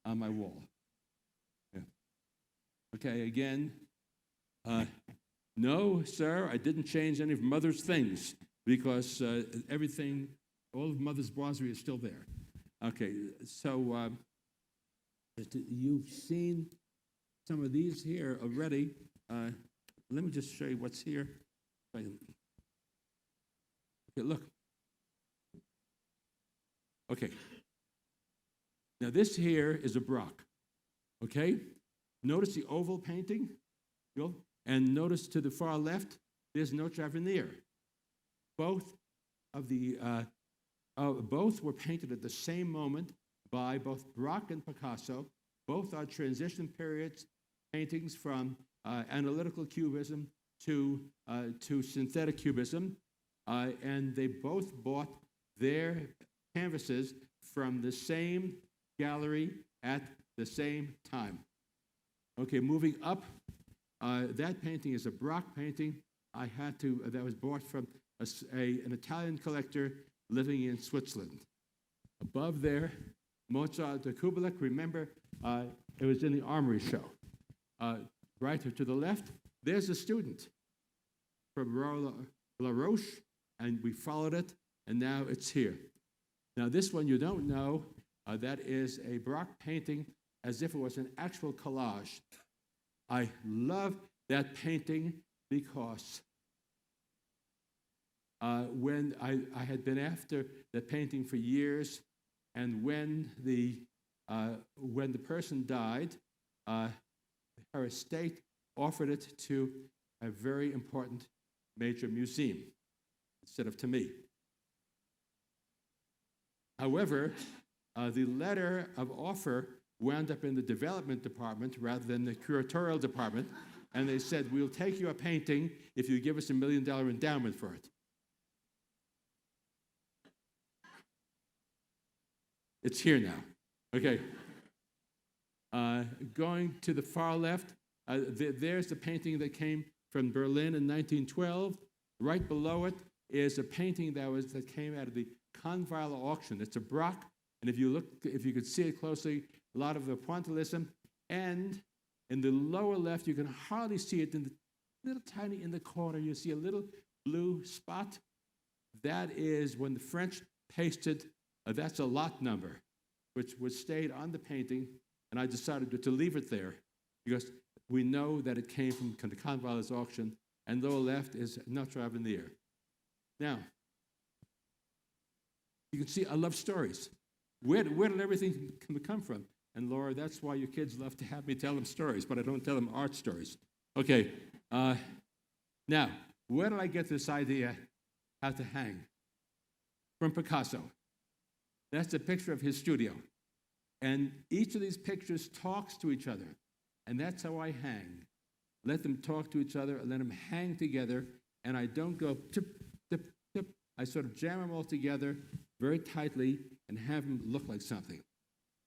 On my wall. Yeah. Okay, again, no, sir, I didn't change any of Mother's things because everything, all of Mother's boiserie is still there. Okay, so you've seen some of these here already. Let me just show you what's here. Okay, look. Okay. Now this here is a Braque. Okay? Notice the oval painting. And notice to the far left, there's Notre Avenir. Both were painted at the same moment by both Braque and Picasso. Both are transition periods paintings from analytical cubism to synthetic cubism, and they both bought their canvases from the same gallery at the same time. Okay, moving up, that painting is a Braque painting. That was bought from an Italian collector living in Switzerland. Above there, Mozart de Kubelik, remember, it was in the Armory Show. Right to the left, there's a student from La Roche, and we followed it, and now it's here. Now this one you don't know, that is a Braque painting as if it was an actual collage. I love that painting because when I had been after the painting for years, and when the person died, her estate offered it to a very important major museum instead of to me. However, the letter of offer wound up in the development department rather than the curatorial department, and they said, we'll take your painting if you give us $1 million endowment for it. It's here now. Okay. Going to the far left, there's the painting that came from Berlin in 1912. Right below it is a painting that came out of the Conval auction. It's a Braque, and if you could see it closely, a lot of the pointillism. And in the lower left, you can hardly see it. In the little tiny in the corner, you see a little blue spot. That is when the French pasted. That's a lot number, which stayed on the painting, and I decided to leave it there because we know that it came from the Conval's auction, and lower left is Notre Avenir. Now, you can see I love stories. Where did everything come from? And Laura, that's why your kids love to have me tell them stories, but I don't tell them art stories. Okay, now, where did I get this idea how to hang? From Picasso. That's a picture of his studio. And each of these pictures talks to each other. And that's how I hang. Let them talk to each other, let them hang together, and I don't go tip, tip, tip. I sort of jam them all together very tightly and have them look like something.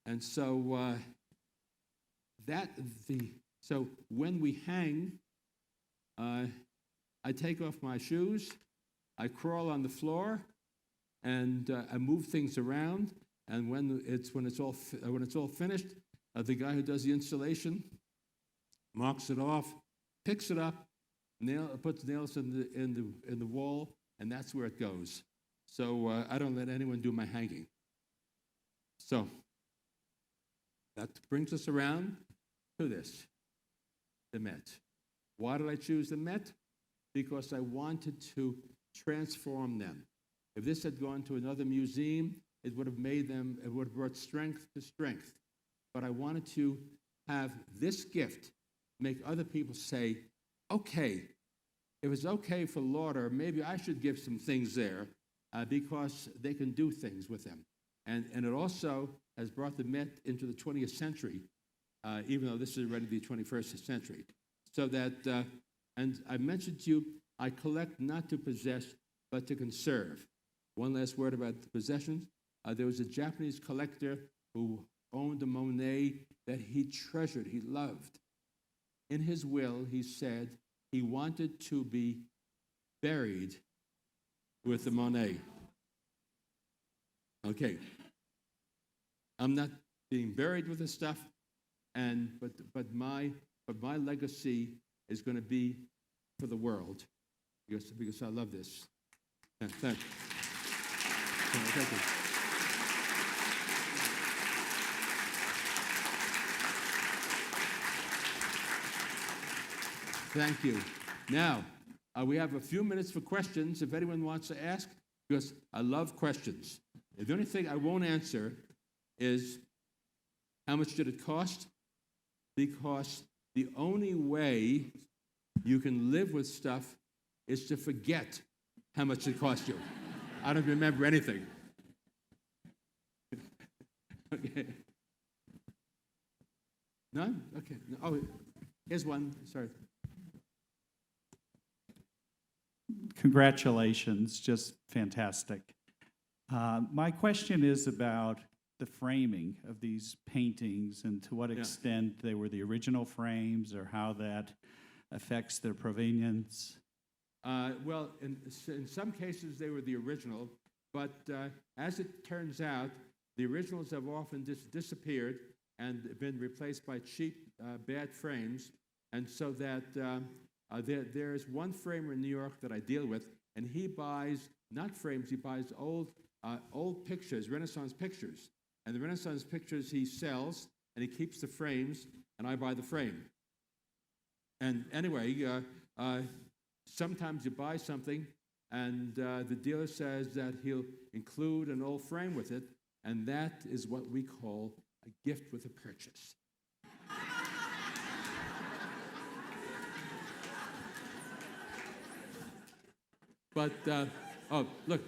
And so so when we hang, I take off my shoes, I crawl on the floor, and I move things around. And when it's all finished, the guy who does the installation marks it off, picks it up, puts nails in the wall, and that's where it goes. So I don't let anyone do my hanging. So that brings us around to this, the Met. Why did I choose the Met? Because I wanted to transform them. If this had gone to another museum, it would have brought strength to strength. But I wanted to have this gift make other people say, okay, if it's okay for Lauder, maybe I should give some things there because they can do things with them. And it also has brought the Met into the 20th century, even though this is already the 21st century. So that, and I mentioned to you, I collect not to possess, but to conserve. One last word about the possessions. There was a Japanese collector who owned a Monet that he treasured, he loved. In his will, he said he wanted to be buried with the Monet. Okay. I'm not being buried with this stuff, but my legacy is going to be for the world because I love this. Thank you. Thank you. Thank you. Now, we have a few minutes for questions if anyone wants to ask, because I love questions. The only thing I won't answer is how much did it cost? Because the only way you can live with stuff is to forget how much it cost you. I don't remember anything. Okay. None? Okay. Oh, here's one. Sorry. Congratulations, just fantastic. My question is about the framing of these paintings and to what extent they were the original frames or how that affects their provenance. Well, in some cases they were the original, but as it turns out, the originals have often disappeared and been replaced by cheap, bad frames, and so that there's one framer in New York that I deal with, and he buys, not frames, he buys old pictures, Renaissance pictures. And the Renaissance pictures he sells, and he keeps the frames, and I buy the frame. And anyway, sometimes you buy something, and the dealer says that he'll include an old frame with it, and that is what we call a gift with a purchase. But, oh, look,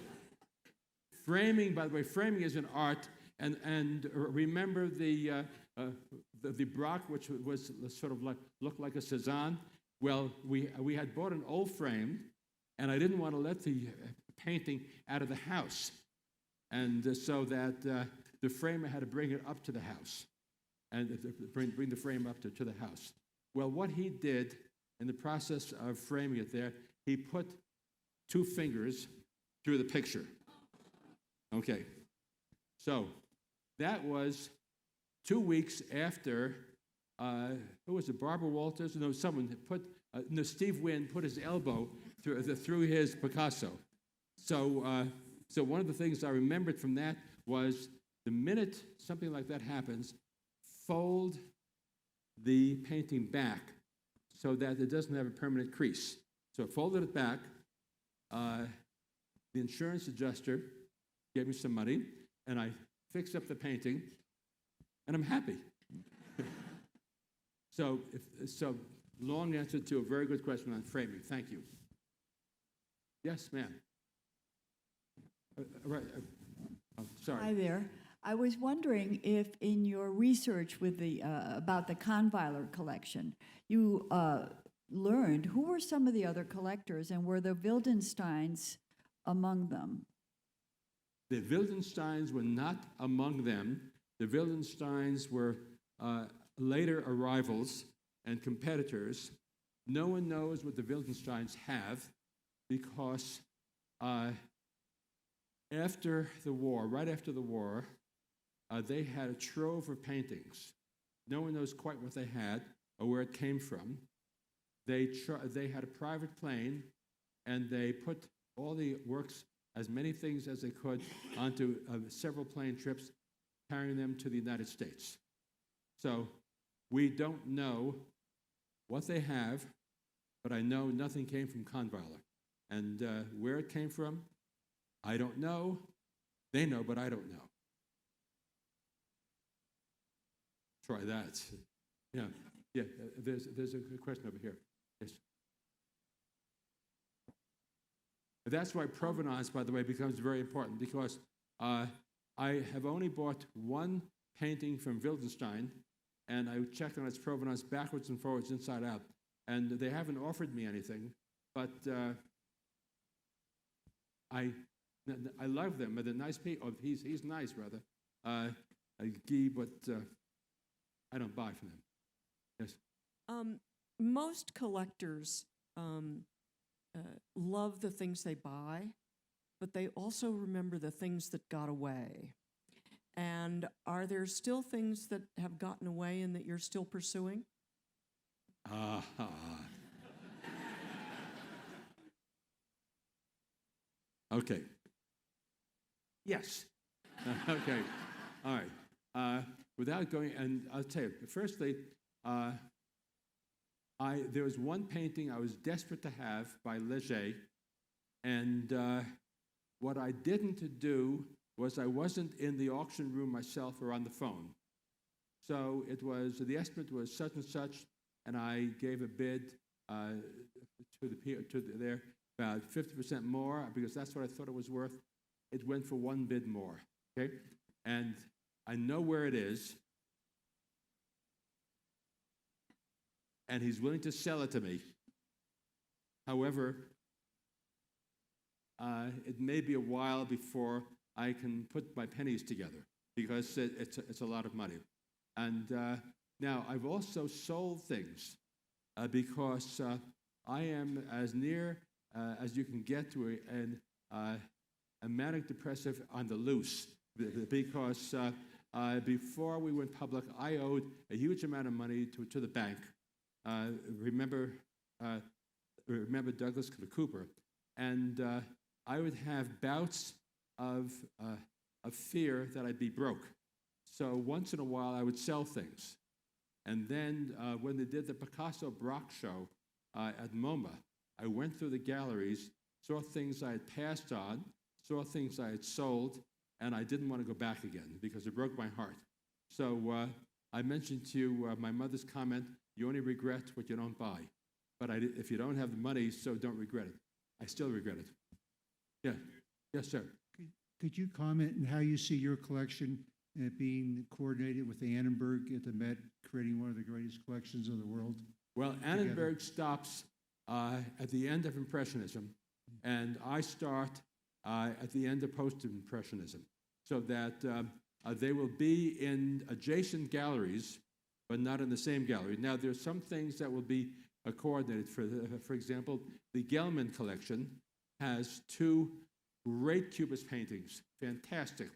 framing, by the way, framing is an art, and remember the Braque, which was sort of looked like a Cezanne? Well, we had bought an old frame, and I didn't want to let the painting out of the house, and so that the framer had to bring it up to the house, and bring the frame up to the house. Well, what he did in the process of framing it there, he put 2 fingers through the picture. Okay, so that was 2 weeks after, who was it, Barbara Walters? No, someone put, Steve Wynn put his elbow through his Picasso. So, so one of the things I remembered from that was the minute something like that happens, fold the painting back so that it doesn't have a permanent crease. So I folded it back. The insurance adjuster gave me some money, and I fixed up the painting, and I'm happy. So long answer to a very good question on framing. Thank you. Yes, ma'am. Right. Sorry. Hi there. I was wondering if in your research with the about the Kahnweiler collection, you learned who were some of the other collectors and were the Wildensteins among them? The Wildensteins were not among them. The Wildensteins were later arrivals and competitors. No one knows what the Wildensteins have because after the war, right after the war, they had a trove of paintings. No one knows quite what they had or where it came from. They had a private plane, and they put all the works, as many things as they could, onto several plane trips, carrying them to the United States. So we don't know what they have, but I know nothing came from Kahnweiler. And where it came from, I don't know. They know, but I don't know. Try that. Yeah. There's a question over here. Yes. That's why provenance, by the way, becomes very important, because I have only bought one painting from Wildenstein, and I checked on its provenance backwards and forwards, inside out, and they haven't offered me anything, but I love them. They're nice people. Oh, he's nice, rather. Guy, but I don't buy from them. Yes. Most collectors love the things they buy, but they also remember the things that got away. And are there still things that have gotten away and that you're still pursuing? Okay. Yes. Okay. All right. Without going, and I'll tell you, firstly, there was one painting I was desperate to have by Leger, and what I didn't do was I wasn't in the auction room myself or on the phone. So it was, the estimate was such and such, and I gave a bid to there about 50% more, because that's what I thought it was worth. It went for one bid more, okay? And I know where it is, and he's willing to sell it to me. However, it may be a while before I can put my pennies together, because it's a lot of money. And now, I've also sold things because I am as near as you can get to a manic-depressive on the loose, because before we went public, I owed a huge amount of money to the bank. Remember Douglas Cooper, and I would have bouts of fear that I'd be broke. So once in a while, I would sell things. And then when they did the Picasso Braque show at Moma, I went through the galleries, saw things I had passed on, saw things I had sold, and I didn't want to go back again because it broke my heart. So I mentioned to you my mother's comment, you only regret what you don't buy. But if you don't have the money, so don't regret it. I still regret it. Yeah. Yes, sir. Could you comment on how you see your collection being coordinated with the Annenberg at the Met, creating one of the greatest collections in the world? Well, Annenberg stops at the end of Impressionism, and I start at the end of Post-Impressionism, so that they will be in adjacent galleries, but not in the same gallery. Now, there's some things that will be coordinated. For example, the Gelman collection has two great Cubist paintings, fantastic,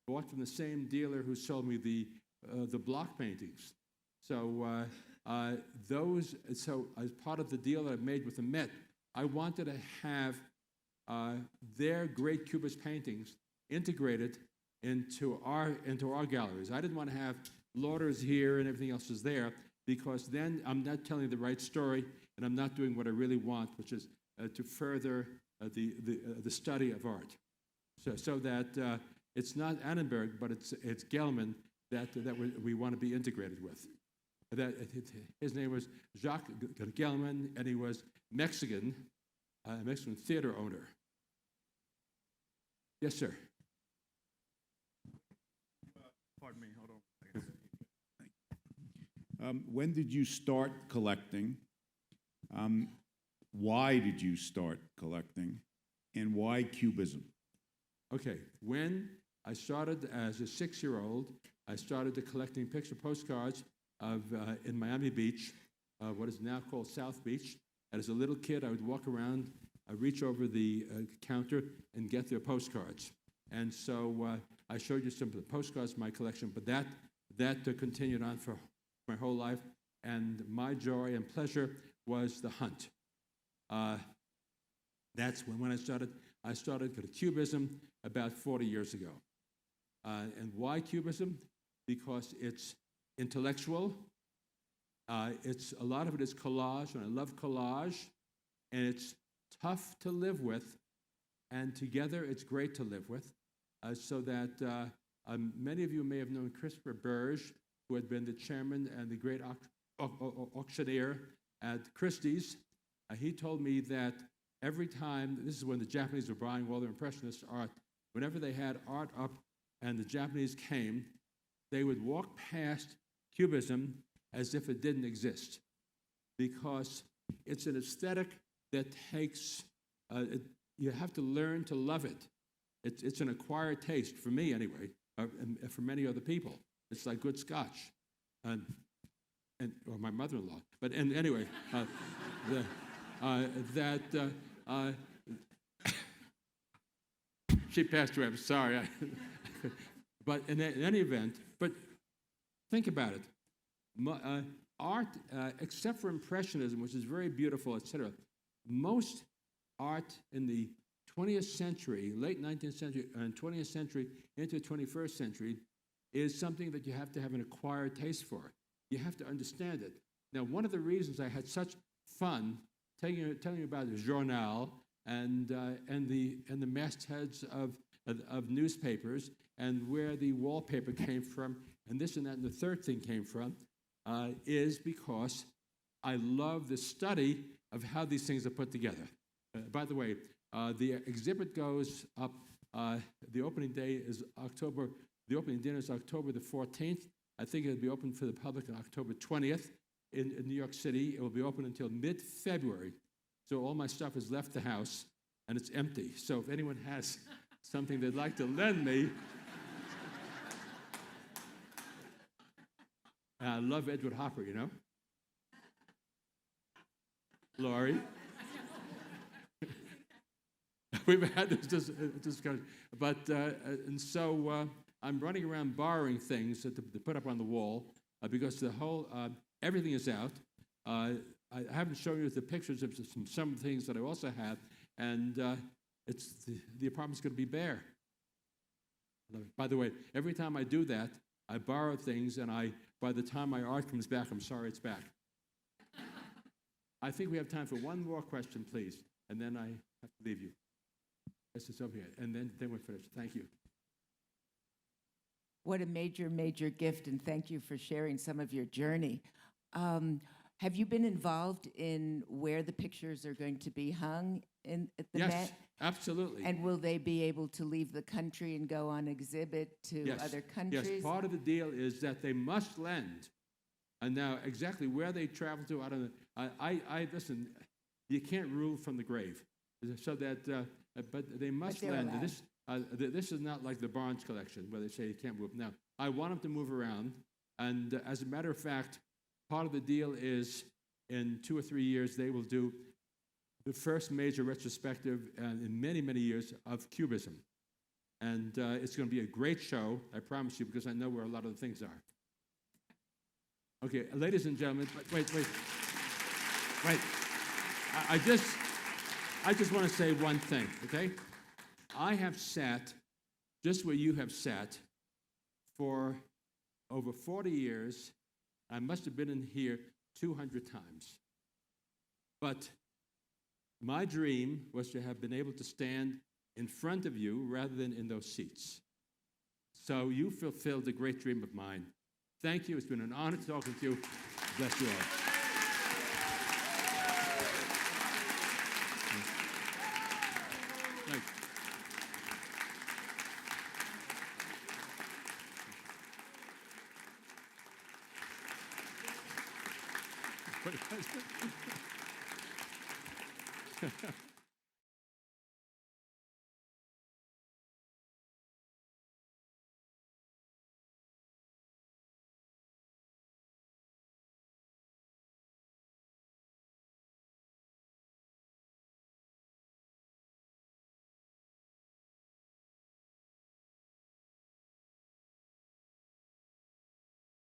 bought from the same dealer who sold me the block paintings. So so as part of the deal that I made with the Met, I wanted to have their great Cubist paintings integrated into our galleries. I didn't want to have Lauder's here and everything else is there, because then I'm not telling the right story, and I'm not doing what I really want, which is to further the study of art. So that it's not Annenberg, but it's Gelman that we want to be integrated with. His name was Jacques Gelman, and he was Mexican, a Mexican theater owner. Yes, sir. Pardon me, hold on. When did you start collecting? Why did you start collecting? And why Cubism? Okay, when I started as a 6-year-old, I started collecting picture postcards of in Miami Beach, what is now called South Beach. And as a little kid, I would walk around, reach over the counter and get their postcards. And so I showed you some of the postcards in my collection, but that continued on for my whole life. And my joy and pleasure was the hunt. That's when I started. I started with Cubism about 40 years ago. And why Cubism? Because it's intellectual. It's a lot of it is collage, and I love collage. And it's tough to live with, and together it's great to live with. So that many of you may have known Christopher Burge, who had been the chairman and the great auctioneer at Christie's. He told me that every time, this is when the Japanese were buying all their Impressionist art, whenever they had art up and the Japanese came, they would walk past Cubism as if it didn't exist, because it's an aesthetic that takes, you have to learn to love it. It's an acquired taste, for me anyway, and for many other people. It's like good scotch, or my mother-in-law. But anyway, she passed away, I'm sorry. But in any event, but think about it. Art, except for Impressionism, which is very beautiful, etc., most art in the 20th century, late 19th century and 20th century into the 21st century is something that you have to have an acquired taste for. You have to understand it. Now, one of the reasons I had such fun telling you about the journal and the mastheads of newspapers and where the wallpaper came from and this and that and the third thing came from is because I love the study of how these things are put together. By the way, the exhibit goes up. The opening day is October. The opening dinner is October the 14th. I think it'll be open for the public on October 20th in New York City. It will be open until mid-February. So all my stuff has left the house and it's empty. So if anyone has something they'd like to lend me, I love Edward Hopper, you know. Laurie. We've had this discussion. But, and so I'm running around borrowing things to put up on the wall because the whole, everything is out. I haven't shown you the pictures of some things that I also have, and the apartment's going to be bare. By the way, every time I do that, I borrow things, and by the time my art comes back, I'm sorry it's back. I think we have time for one more question, please, and then I have to leave you. This is over here, and then we're finished. Thank you. What a major, major gift, and thank you for sharing some of your journey. Have you been involved in where the pictures are going to be hung at the Met? Yes, absolutely. And will they be able to leave the country and go on exhibit to other countries? Yes, part of the deal is that they must lend. And now, exactly where they travel to, I don't know. Listen, you can't rule from the grave. So that, but they must lend. This is not like the Barnes collection where they say you can't move. Now, I want them to move around. And as a matter of fact, part of the deal is in 2 or 3 years, they will do the first major retrospective in many, many years of Cubism. And it's going to be a great show, I promise you, because I know where a lot of the things are. Okay, ladies and gentlemen, wait. I just want to say one thing, okay? I have sat just where you have sat for over 40 years. I must have been in here 200 times. But my dream was to have been able to stand in front of you rather than in those seats. So you fulfilled a great dream of mine. Thank you. It's been an honor talking to you. Bless you all. Thanks. Yes.